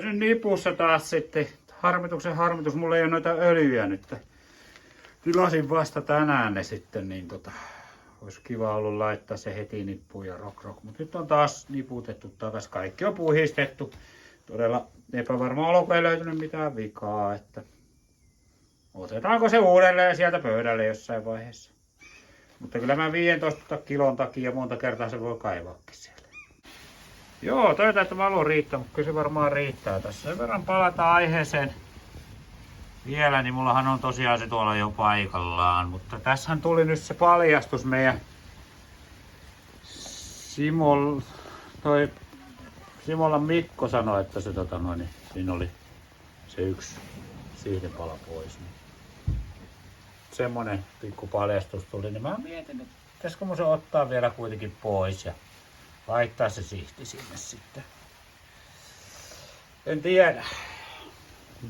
nyt nipussa taas sitten. Harmitus, mulla ei ole noita öljyjä nyt. Tilasin vasta tänään ne sitten, niin olisi kiva ollut laittaa se heti nippuun ja rock. Mutta nyt on taas niputettu takas. Kaikki on puhdistettu. Todella epävarma olo, kun ei löytynyt mitään vikaa. Että otetaanko se uudelleen sieltä pöydälle jossain vaiheessa. Mutta kyllä mä 15 kilon takia monta kertaa se voi kaivaakin sieltä. Joo, toivotaan, että valo riittää, mutta kyllä se varmaan riittää tässä. Sen verran palataan aiheeseen vielä, niin mullahan on tosiaan se tuolla jo paikallaan. Mutta tässähän tuli nyt se paljastus meidän Simolan Mikko sanoi, että se siinä oli se yksi siihdepala pois. Semmonen pikku paljastus tuli, niin mä mietin, että pitäisikö mun se ottaa vielä kuitenkin pois ja laittaa se sihti sinne sitten. En tiedä.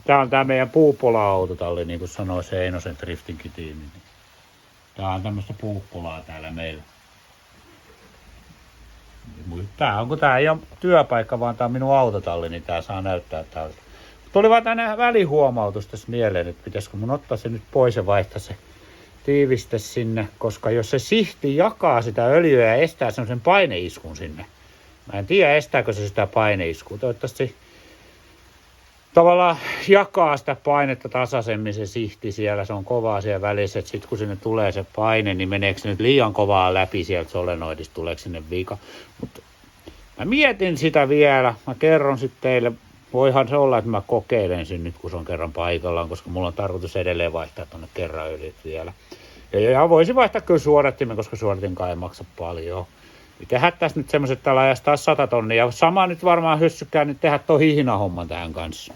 Tää on tää meidän puupola-autotalli, niin kuin sanoi se Einosen driftinkin tiimi. Tää on tämmöstä puupolaa täällä meillä. Tää ei ole työpaikka, vaan tää on minun autotalli, niin tää saa näyttää tältä. Tuli vaan tänään välihuomautus tässä mieleen, että pitäisikö mun ottaa se nyt pois ja vaihtaa se tiiviste sinne, koska jos se sihti jakaa sitä öljyä ja estää semmoisen paineiskun sinne. Mä en tiedä, estääkö se sitä paineiskua. Toivottavasti tavallaan jakaa sitä painetta tasaisemmin se sihti siellä. Se on kovaa siellä välissä, että sitten kun sinne tulee se paine, niin meneekö se nyt liian kovaa läpi sieltä solenoidista, tuleeko sinne vika. Mutta mä mietin sitä vielä. Mä kerron sitten teille. Voihan se olla, että mä kokeilen sen nyt, kun se on kerran paikallaan, koska mulla on tarkoitus edelleen vaihtaa tuonne kerran öljyt vielä. Ja voisin vaihtaa kyllä suodattimen, koska suodatinkaan ei maksa paljon. Tehdään tässä nyt semmoiset, että taas 100 tonnia. Ja sama nyt varmaan hyssykään nyt tehdä tuon hihinahomman tähän kanssa.